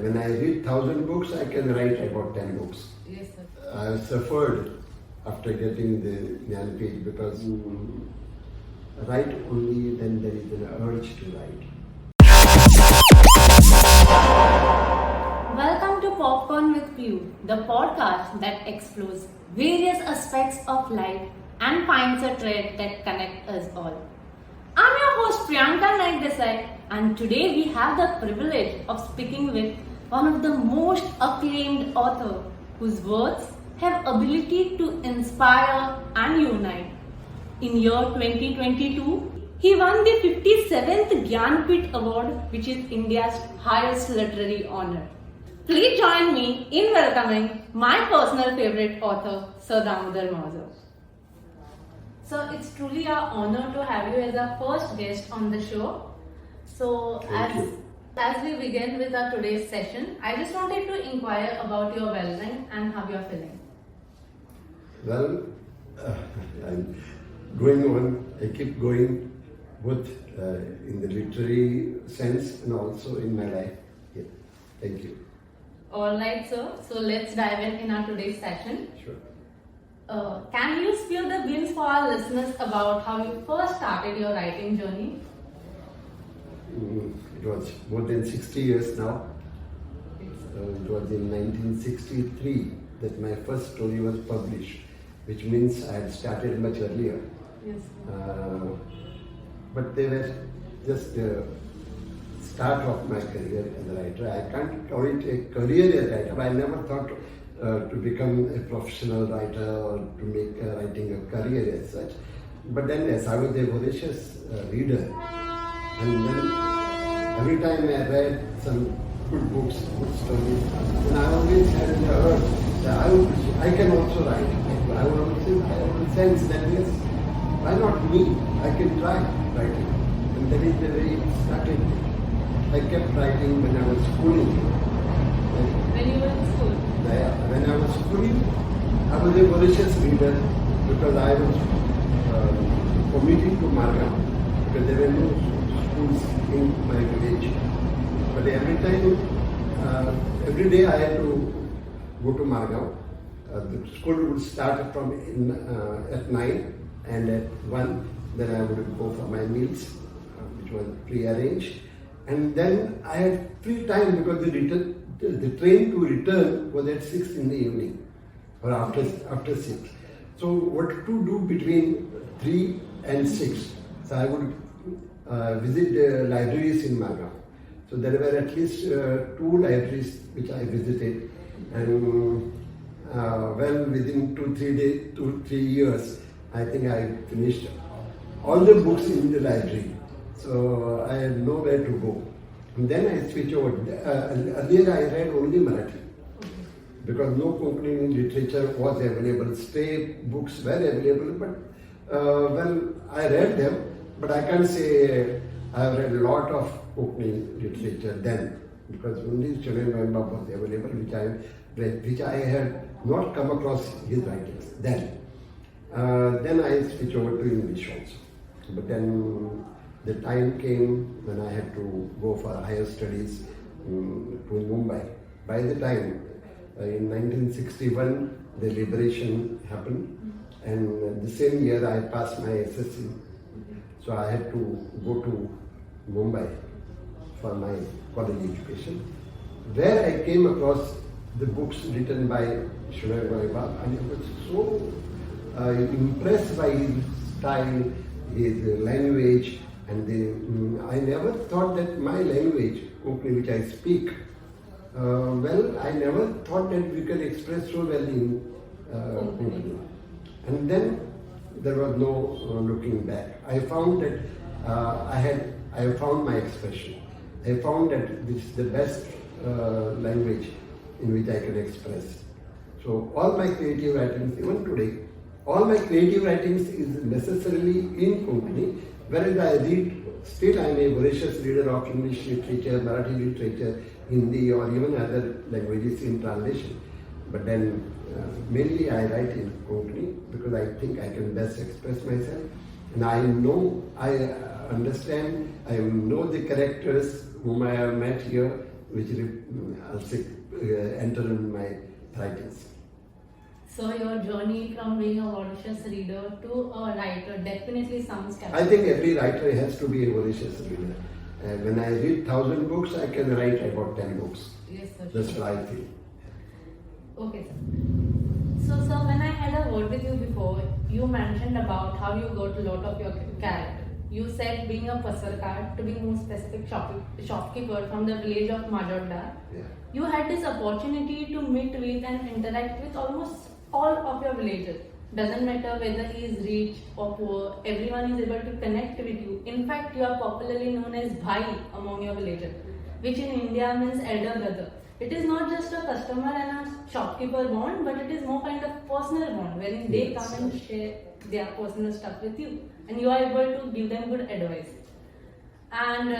When I read 1,000 books, I can write about 10 books. Yes, sir. I suffered after getting the Jnanpith because write only when there is an urge to write. Welcome to Popcorn with Pew, the podcast that explores various aspects of life and finds a thread that connects us all. I'm your host Priyanka Naik Desai, and today we have the privilege of speaking with one of the most acclaimed authors whose words have ability to inspire and unite. In year 2022, he won the 57th Jnanpith Award, which is India's highest literary honor. Please join me in welcoming my personal favorite author, Sir Damodar Mauzo. So it's truly our honor to have you as our first guest on the show. So as we begin with our today's session, I just wanted to inquire about your well-being and how you're feeling. Well, I'm going on. I keep going both in the literary sense and also in my life. Yeah. Thank you. Alright, sir. So let's dive in our today's session. Sure. Can you spill the beans for our listeners about how you first started your writing journey? It was more than 60 years now. It was in 1963 that my first story was published, which means I had started much earlier. Yes. But they were just the start of my career as a writer. I can't call it a career as a writer. I never thought to become a professional writer or to make writing a career as such. But then, yes, I was a voracious reader. And then every time I read some good books, good stories, and I always had the urge that I can also write. I would sense that yes, why not me? I can try writing. And that is the way it started. I kept writing when I was schooling. When you were in school? When I was schooling, I was a voracious reader because I was commuting to Margam because there were no schools in my village. But every day I had to go to Margam. The school would start at 9 and at 1 then I would go for my meals, which was pre-arranged. And then I had free time because the train to return was at 6 in the evening or after 6. So what to do between 3 and 6? So I would visit the libraries in Margam. So there were at least 2 libraries which I visited, and within 2-3 years, I think I finished all the books in the library. So I had nowhere to go. And then I switched over. Earlier I read only Marathi because no Konkani literature was available. Stray books were available, but I read them. But I can't say I have read a lot of Konkani literature then because only Chennai Member was available, which I had not come across his writings then. Then I switched over to English also. But then the time came when I had to go for higher studies to Mumbai. By the time, in 1961, the liberation happened, and the same year I passed my SSC. So I had to go to Mumbai for my college education, where I came across the books written by Shunay Goibal, and I was so impressed by his style, his language, and I never thought that my language, Konkani, which I speak, I never thought that we can express so well in Konkani. And then there was no looking back. I found that I found my expression. I found that this is the best language in which I can express. So all my creative writings, even today, all my creative writings is necessarily in Konkani, whereas I read, still I am a voracious reader of English literature, Marathi literature, Hindi or even other languages in translation. But then mainly I write in Konkani because I think I can best express myself. And I know, I understand, I know the characters whom I have met here which also enter in my writings. So your journey from being a voracious reader to a writer definitely sounds I captivating. think every writer has to be a voracious reader. When I read 1,000 books, I can write about 10 books. Yes, sir. That's what I feel. Okay, sir. So, sir, when I had a word with you before, you mentioned about how you got a lot of your character. You said being a pasarkar, to be more specific, shopkeeper from the village of Majodar. Yeah. You had this opportunity to meet with and interact with almost all of your villagers. Doesn't matter whether he is rich or poor, everyone is able to connect with you. In fact, you are popularly known as Bhai among your villagers, which in India means elder brother. It is not just a customer and a shopkeeper bond, but it is more kind of personal bond wherein they Yes. come and share their personal stuff with you, and you are able to give them good advice. And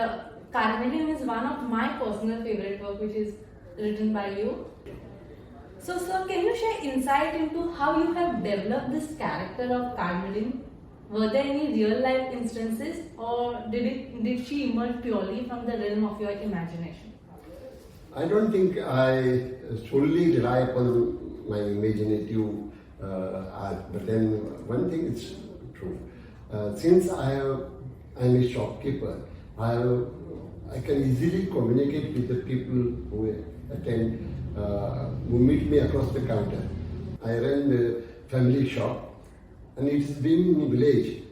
Kahaniyon is one of my personal favorite work, which is written by you. So, sir, can you share insight into how you have developed this character of Kahaniyon? Were there any real life instances, or did she emerge purely from the realm of your imagination? I don't think I solely rely upon my imaginative art, but then one thing is true. Since I'm a shopkeeper, I can easily communicate with the people who attend, who meet me across the counter. I run the family shop, and it's being in a village.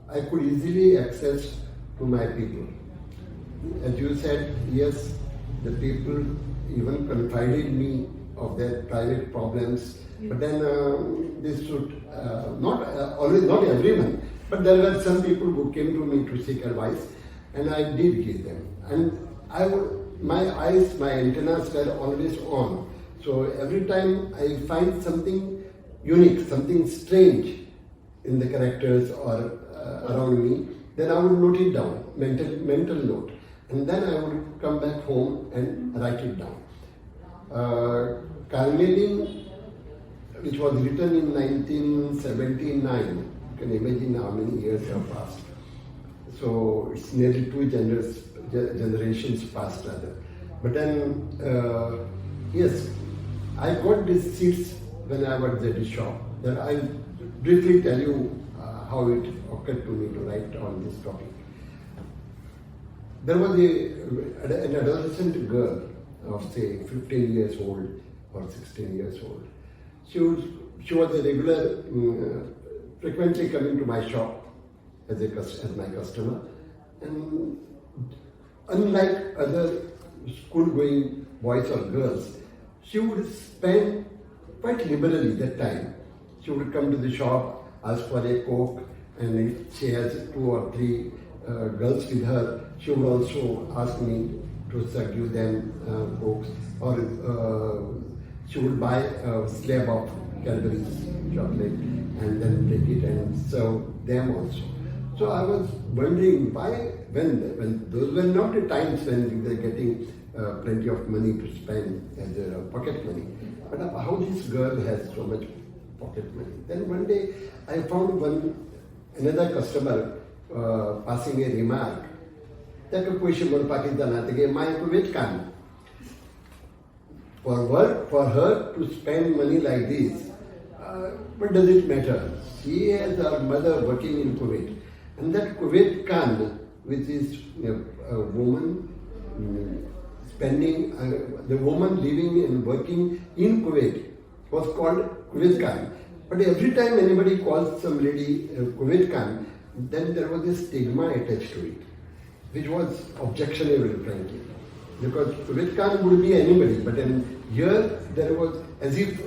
I could easily access to my people. As you said, yes, the people even confided me of their private problems, but then they should not always, not everyone, but there were some people who came to me to seek advice, and I did give them. And my eyes, my antennas were always on. So every time I find something unique, something strange in the characters or around me, then I would note it down, mental note. And then I would come back home and write it down. Kahaniyon, which was written in 1979, you can imagine how many years have passed. So it's nearly two generations past rather. But then, yes, I got these seeds when I was at the shop. That I'll briefly tell you how it occurred to me to write on this topic. There was an adolescent girl of say 15 years old or 16 years old. She was a regular, frequently coming to my shop as my customer, and unlike other school-going boys or girls, she would spend quite liberally that time. She would come to the shop, ask for a Coke, and if she has 2 or 3 girls with her, she would also ask me to give them Cokes, or she would buy a slab of Cadbury chocolate and then take it and serve them also. So I was wondering why, when those were not the times when we were getting plenty of money to spend as pocket money, but how this girl has so much pocket money. Then one day I found another customer passing a remark that a question for Pakistan my wait can. For her to spend money like this, what does it matter? She has her mother working in Kuwait, and that Kuwait Khan, which is a woman spending, the woman living and working in Kuwait, was called Kuwait Khan. But every time anybody calls some lady Kuwait Khan, then there was a stigma attached to it, which was objectionable, frankly. Because Kuwait Khan would be anybody, but then here there was, as if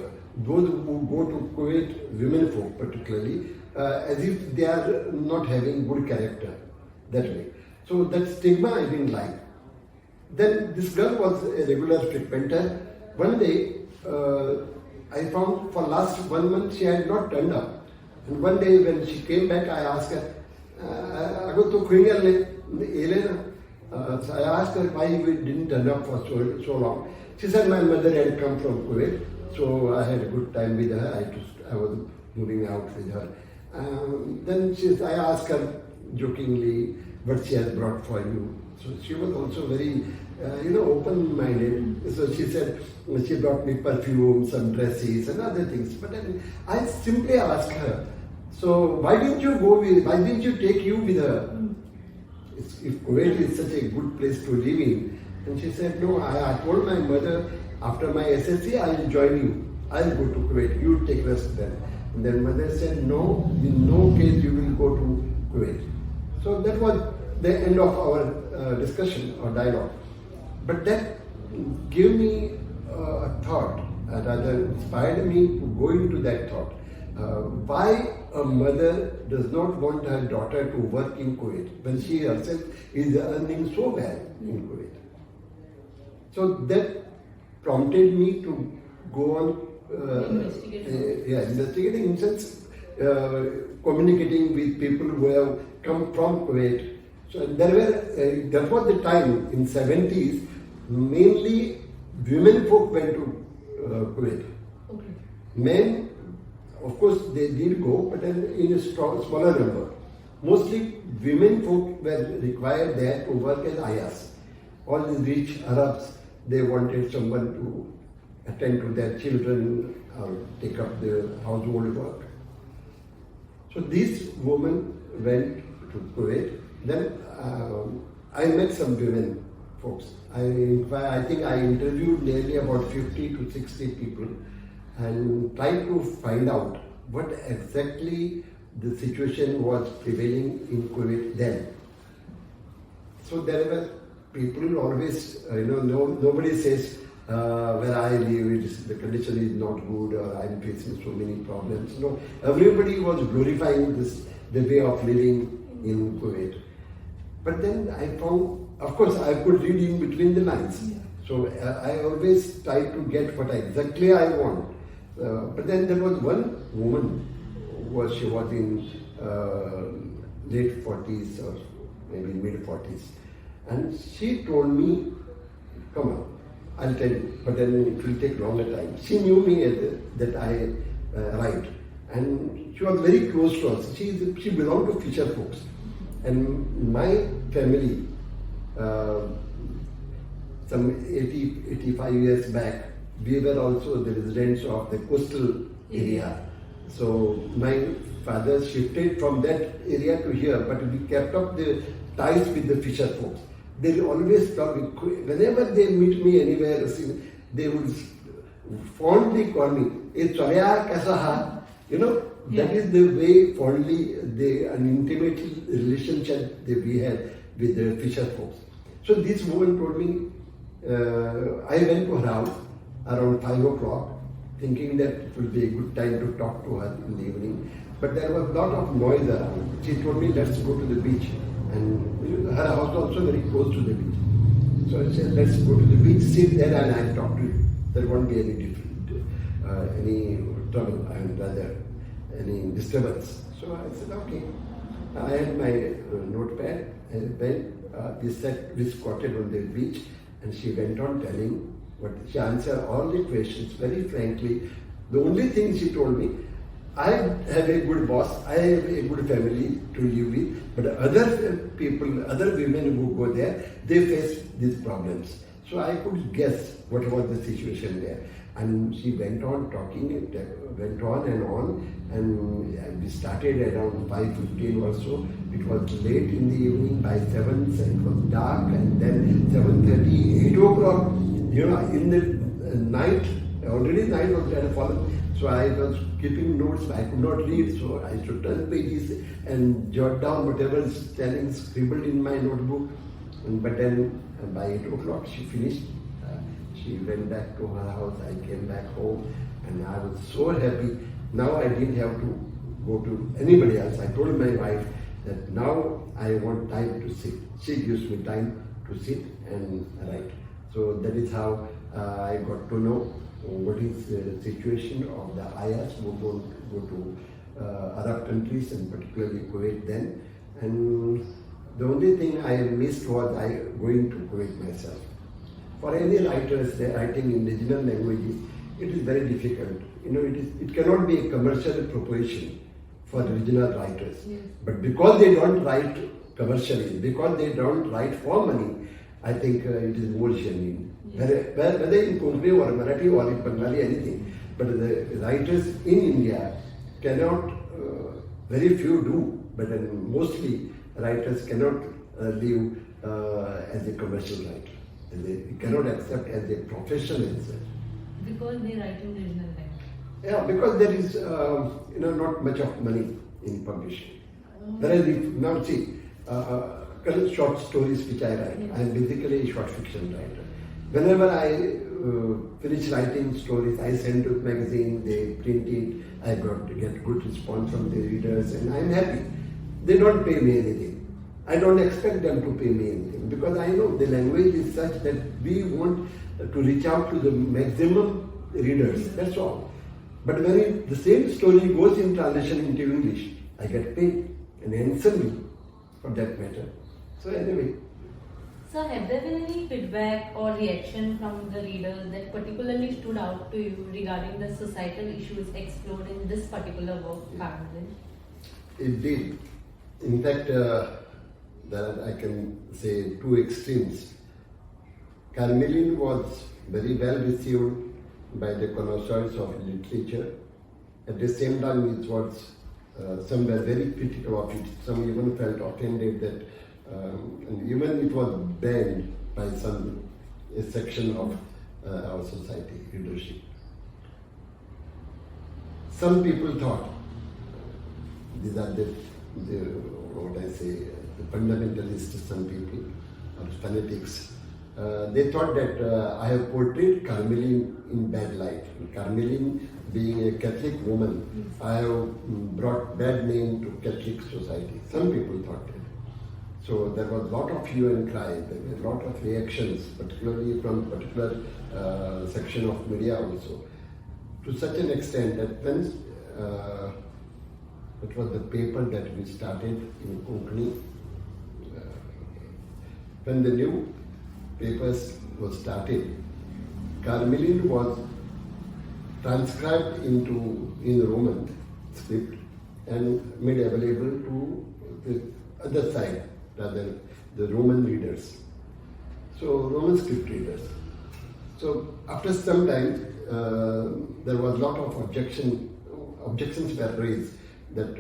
those who go to Kuwait, women folk particularly, as if they are not having good character, that way. So that stigma I didn't like. Then this girl was a regular frequenter. One day, I found for last 1 month she had not turned up. And one day when she came back, I asked her, so I asked her why we didn't turn up for so long. She said my mother had come from Kuwait, so I had a good time with her. I was moving out with her. Then I asked her jokingly what she has brought for you. So she was also very open-minded. So she said, she brought me perfume, some dresses and other things. But then I simply asked her, so why didn't you take you with her? If Kuwait is such a good place to live in. And she said, no, I told my mother, after my SSC, I'll join you. I'll go to Kuwait. You take rest there. And then mother said, no, in no case you will go to Kuwait. So that was the end of our discussion or dialogue. But that gave me a thought, rather inspired me to go into that thought. Why a mother does not want her daughter to work in Kuwait when she herself is earning so well in Kuwait. So that prompted me to go on investigating in sense communicating with people who have come from Kuwait. So that was the time in 70s, mainly women folk went to Kuwait. Okay. Men, of course, they did go, but in a smaller number. Mostly women folk were required there to work as ayahs. All the rich Arabs, they wanted someone to attend to their children or take up the household work. So these women went to Kuwait. Then I met some women folks. I think I interviewed nearly about 50 to 60 people and tried to find out what exactly the situation was prevailing in Kuwait then. So there were people always, nobody says where I live, the condition is not good or I'm facing so many problems. No, everybody was glorifying the way of living in Kuwait. But then I found, of course, I could read in between the lines. Yeah. So I always try to get what exactly I want. But then there was one woman, she was in late 40s or maybe mid 40s. And she told me, come on, I'll tell you, but then it will take longer time. She knew me that I write. And she was very close to us. She belonged to fisher folks. And my family, some 85 years back, we were also the residents of the coastal area. So my father shifted from that area to here, but we kept up the ties with the fisher folks. They always talk, whenever they meet me anywhere, they would fondly call me, "Hey, Chaya, kaisa ha?" That is the way fondly an intimate relationship that we had with the fisher folks. So this woman told me, I went to her house around 5 o'clock, thinking that it would be a good time to talk to her in the evening. But there was a lot of noise around. She told me, let's go to the beach. And her house was also very close to the beach. So I said, let's go to the beach, sit there and I'll talk to you. There won't be any trouble and rather any disturbance. So I said, okay. I had my notepad and pen. We squatted on the beach and she went on telling what she answered all the questions very frankly. The only thing she told me, I have a good boss, I have a good family to live with, but other people, other women who go there, they face these problems. So I could guess what was the situation there. And she went on talking, went on, and we started around 5:15 or so. It was late in the evening, by 7, it was dark, and then 7:30, 8 o'clock, in the night, already night was kind of fallen. So I was keeping notes, I could not read, so I should turn pages and jot down whatever is telling, scribbled in my notebook. But then by 8 o'clock she finished. She went back to her house, I came back home, and I was so happy. Now I didn't have to go to anybody else. I told my wife that now I want time to sit. She gives me time to sit and write. So that is how I got to know what is the situation of the ayahs who go to Arab countries and particularly Kuwait then. And the only thing I missed was going to Kuwait myself. For any writers, they are writing in regional languages, it is very difficult. It cannot be a commercial proposition for regional writers. Yes. But because they don't write commercially, because they don't write for money, I think it is more genuine. Yes. Whether in Konkani or Marathi or in Bengali, anything. But the writers in India cannot, very few do, but mostly writers cannot live as a commercial writer. They cannot accept as a profession as such. Because they write in regional language. Yeah, because there is not much of money in publishing. Whereas if now see, short stories which I write, I am basically a short fiction writer. Whenever I finish writing stories, I send to magazine, they print it, I get good response from the readers, and I am happy. They don't pay me anything. I don't expect them to pay me anything because I know the language is such that we want to reach out to the maximum readers. That's all. But when the same story goes in translation into English, I get paid and handsomely for that matter. So anyway. So have there been any feedback or reaction from the readers that particularly stood out to you regarding the societal issues explored in this particular work, Kahaniyon? It did. In fact, that I can say two extremes. Kahaniyon was very well received by the connoisseurs of literature. At the same time, it was some were very critical of it. Some even felt offended that, and even it was banned by a section of our society, leadership. Some people thought these are the fundamentalists, some people, or fanatics. They thought that I have portrayed Kahaniyon in bad light. Kahaniyon being a Catholic woman, I have brought bad name to Catholic society. Some people thought that. So there was a lot of hue and cry, there were a lot of reactions, particularly from particular section of media also. To such an extent that when it was the paper that we started in Konkani, when the new papers was started, Kahaniyon was transcribed in Roman script and made available to the other side, rather the Roman readers. So Roman script readers. So after some time, there was a lot of objections were raised that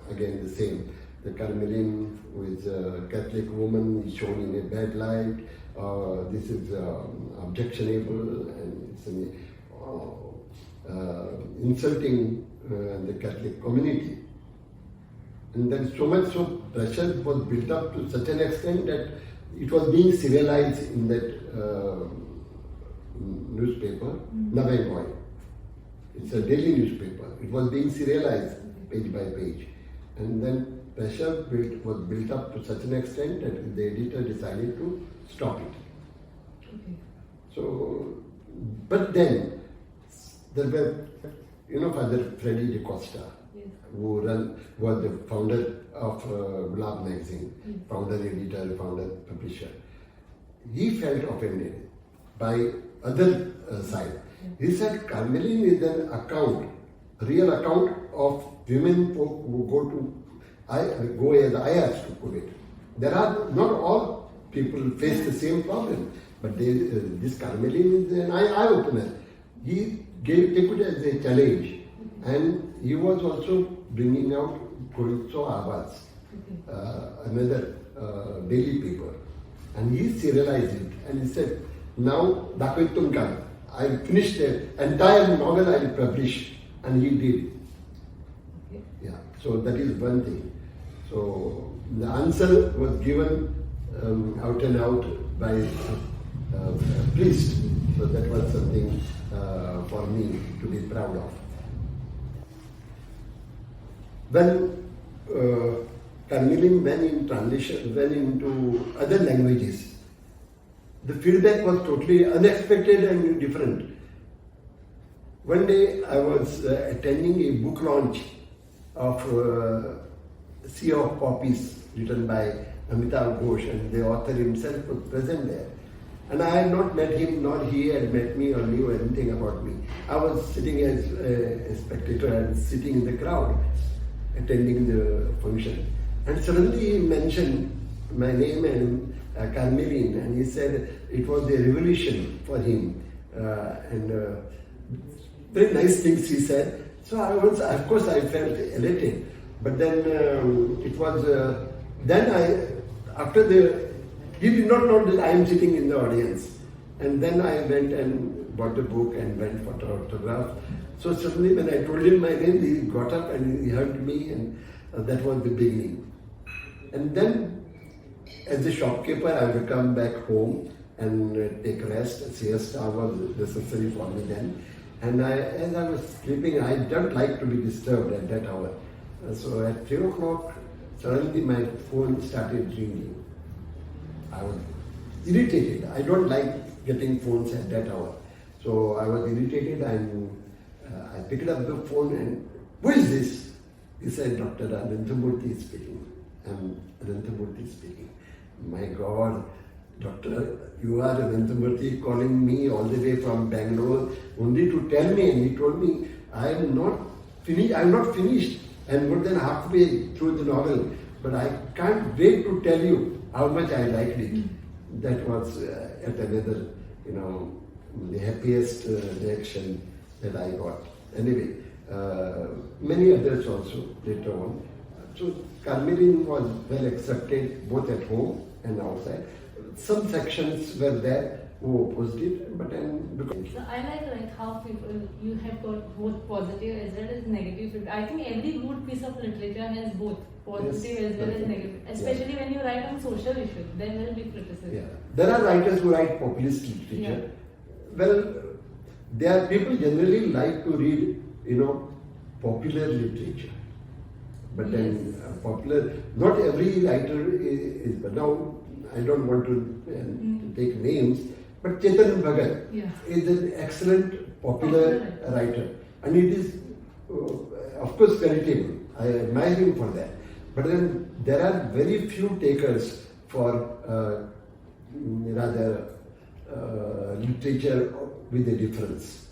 again the same. The Kahaniyon with a Catholic woman is shown in a bad light. This is objectionable and it's insulting the Catholic community. And then so much pressure was built up to such an extent that it was being serialized in that newspaper, Navai Boy. It's a daily newspaper. It was being serialized page by page. And then pressure was built up to such an extent that the editor decided to stop it. Okay. So, but then there were, Father Freddy DeCosta, Yes. who was the founder of Gulab magazine, founder editor, founder publisher. He felt offended by other side. He said Kahaniyon is an account, real account of women who go as ayahs to put it. There are not all people face the same problem, but this Kahaniyon is an eye-opener. He took it as a challenge, and he was also bringing out Koritso Avaz, another daily paper, and he serialized it, and he said, now Dakoy Tumkan, I finished the entire novel I will publish, and he did. Okay. Yeah, so that is one thing. So the answer was given out and out by a priest. So that was something for me to be proud of. When Kahaniyon went into other languages, the feedback was totally unexpected and different. One day I was attending a book launch of Sea of Poppies, written by Amitav Ghosh, and the author himself was present there. And I had not met him, nor he had met me or knew anything about me. I was sitting as a spectator and sitting in the crowd, attending the function. And suddenly he mentioned my name Carmelin, and he said it was a revolution for him. Very nice things he said. So I was, of course, I felt elated. But then it was, after he did not know that I am sitting in the audience. And then I went and bought the book and went for the autograph. So suddenly when I told him my name, he got up and he hugged me, and that was the beginning. And then as a shopkeeper, I would come back home and take rest. Siesta was necessary for me then. And as I was sleeping, I don't like to be disturbed at that hour. So at 3 o'clock, suddenly my phone started ringing. I was irritated. I don't like getting phones at that hour. So I was irritated, and I picked up the phone and, who is this? He said, Dr. Ananthamurthy is speaking. I'm Ananthamurthy speaking. My God, Doctor, you are Ananthamurthy calling me all the way from Bangalore only to tell me, and he told me, I am not finished. I'm more than halfway through the novel, but I can't wait to tell you how much I liked it. That was at another, the happiest reaction that I got. Anyway, many others also later on. So Carmelin was well accepted both at home and outside. Some sections were there who opposed it, but then because So I like how you have got both positive as well as negative. I think every good piece of literature has both positive as well as negative. Especially when you write on social issues, then there will be criticism. Yeah. There are writers who write populist literature. Yeah. Well, there are people generally like to read, popular literature. But then popular, not every writer is, but now I don't want to take names, but Chetan Bhagat is an excellent popular writer, and it is of course creditable. I admire him for that. But then there are very few takers for literature with a difference.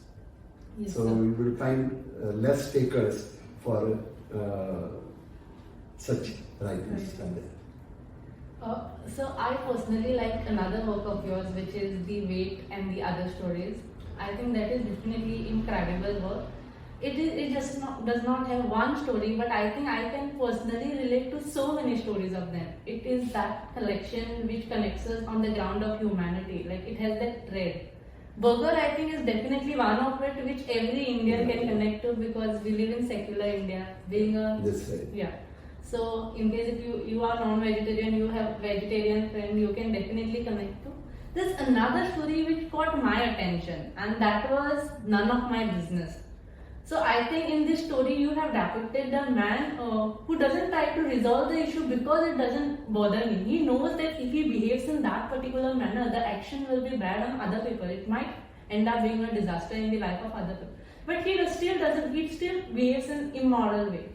Yes, so you will find less takers for such writers. So I personally like another work of yours, which is The Wait and the Other Stories. I think that is definitely incredible work. It just does not have one story, but I think I can personally relate to so many stories of them. It is that collection which connects us on the ground of humanity. Like, it has that thread. Burger, I think, is definitely one of it which every Indian can connect to, because we live in secular India. Being a That's right. Yeah. So in case if you are non-vegetarian, you have vegetarian friend, you can definitely connect to. There's another story which caught my attention, and that was None of My Business. So I think in this story you have depicted the man who doesn't try to resolve the issue because it doesn't bother him. He knows that if he behaves in that particular manner, the action will be bad on other people. It might end up being a disaster in the life of other people. But he still behaves in an immoral way.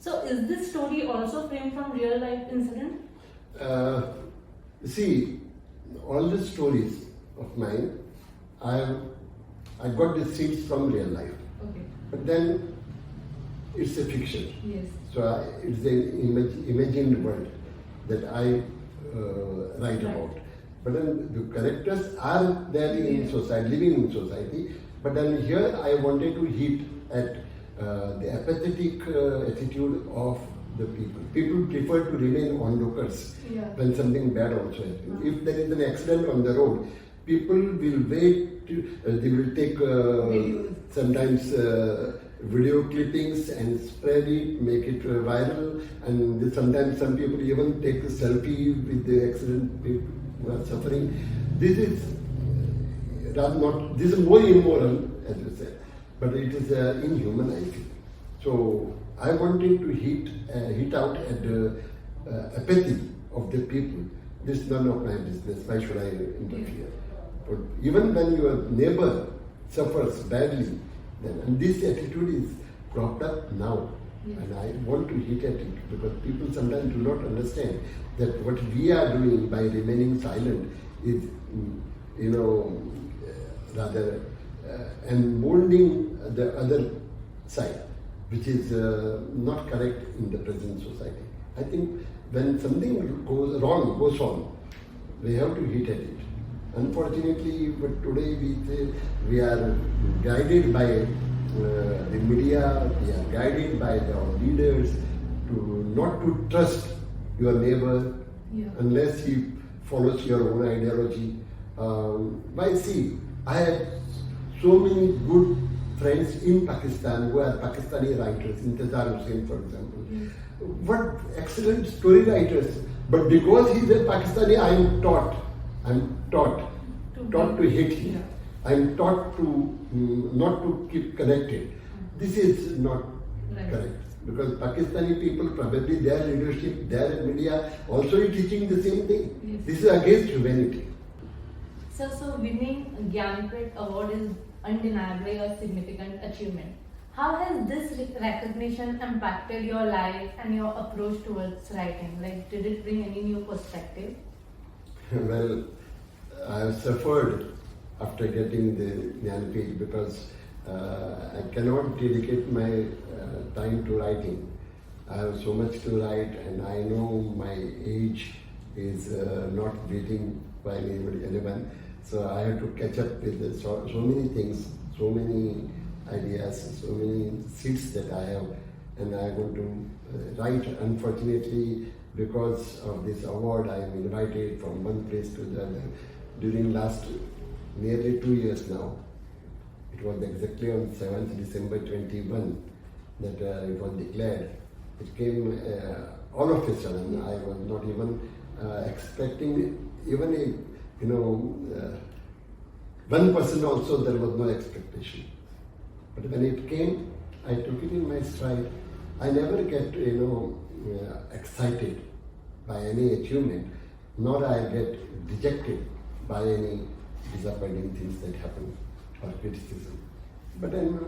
So is this story also framed from real life incident? See, all the stories of mine, I got the seeds from real life. Okay. But then it's a fiction. Yes. So it's an imagined world that I write about. But then the characters are there in society, living in society. But then here I wanted to hit at the apathetic attitude of the people. People prefer to remain onlookers when something bad also happens. If there is an accident on the road, people will wait. They will take sometimes video clippings and spread it, make it viral, and sometimes some people even take a selfie with the accident people who are suffering. This is more immoral, as you said, but it is inhuman, I feel. So I wanted to hit out at the apathy of the people. This is none of my business. Why should I interfere? But even when your neighbor suffers badly, and this attitude is cropped up now, and I want to hit at it because people sometimes do not understand that what we are doing by remaining silent is, rather emboldening the other side, which is not correct in the present society. I think when something goes wrong, we have to hit at it. Unfortunately, but today we are guided by the media, we are guided by our leaders to not to trust your neighbor unless he follows your own ideology. Why see, I have so many good friends in Pakistan who are Pakistani writers, Intezar Hussain for example. What excellent story writers. But because he's a Pakistani, I am taught to hate him. I am taught to not to keep connected. This is not correct. Because Pakistani people, probably their leadership, their media also is teaching the same thing. Yes. This is against humanity. So winning a Gyanpit award is undeniably a significant achievement. How has this recognition impacted your life and your approach towards writing? Like, did it bring any new perspective? Well, I have suffered after getting the Jnanpith because I cannot dedicate my time to writing. I have so much to write, and I know my age is not waiting by anyone. So I have to catch up with so many things, so many ideas, so many seeds that I have, and I want to write. Unfortunately, because of this award, I am invited from one place to the other during last nearly 2 years now. It was exactly on 7th December 21 that it was declared. It came all of a sudden. I was not even expecting even a 1% also. There was no expectation. But when it came, I took it in my stride. I never get excited by any achievement, nor I get dejected by any disappointing things that happen or criticism. But then,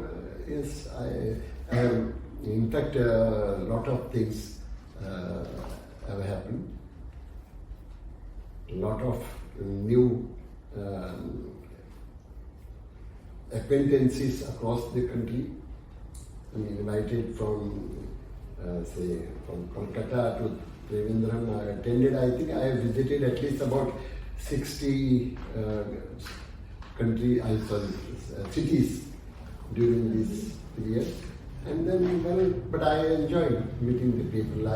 yes, I have, in fact, a lot of things have happened. A lot of new acquaintances across the country. I'm invited from, from Kolkata to Trivandrum. I attended, I think I have visited at least about 60 cities during this period. And then, well, but I enjoyed meeting the people.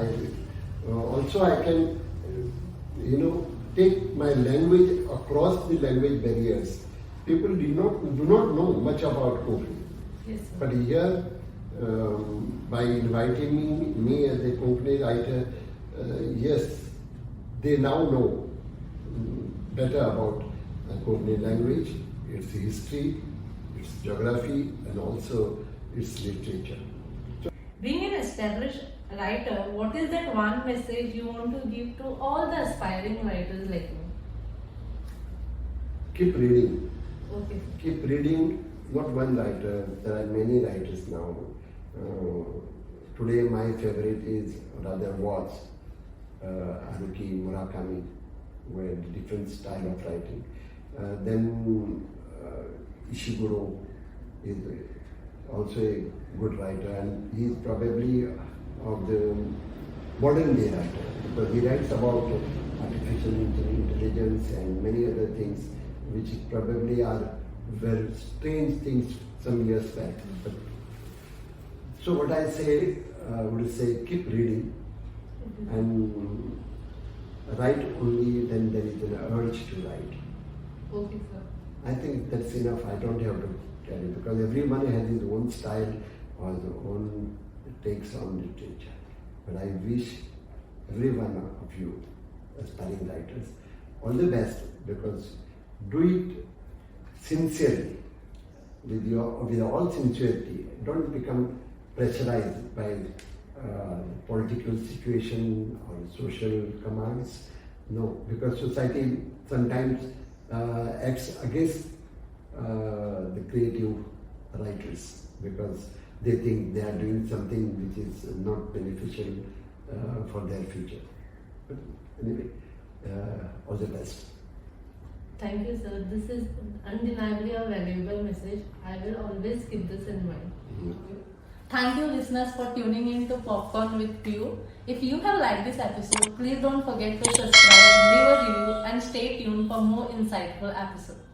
Also I can, take my language across the language barriers. People do not know much about Konkani. Yes, sir. But here, by inviting me as a Konkani writer, yes, they now know better about Konkani language, its history, its geography, and also its literature. Being an established writer, what is that one message you want to give to all the aspiring writers like you? Keep reading. Okay. Keep reading, not one writer, there are many writers now. Today my favorite is, rather was, Haruki Murakami, who had a different style of writing. Then Ishiguro is also a good writer, and he is probably of the modern day writer, because he writes about artificial intelligence and many other things which probably are very strange things some years back. But, so what I say, would say keep reading and write only when there is an urge to write. Okay, sir. I think that's enough. I don't have to tell you, because everyone has his own style or his own takes on literature. But I wish every one of you, aspiring writers, all the best, because do it sincerely, with all sincerity. Don't become pressurized by political situation or social commands. No, because society sometimes acts against the creative writers, because they think they are doing something which is not beneficial for their future. But anyway, all the best. Thank you, sir. This is undeniably a valuable message. I will always keep this in mind. Thank you, listeners, for tuning in to Popcorn with Pew. If you have liked this episode, please don't forget to subscribe, leave a review, and stay tuned for more insightful episodes.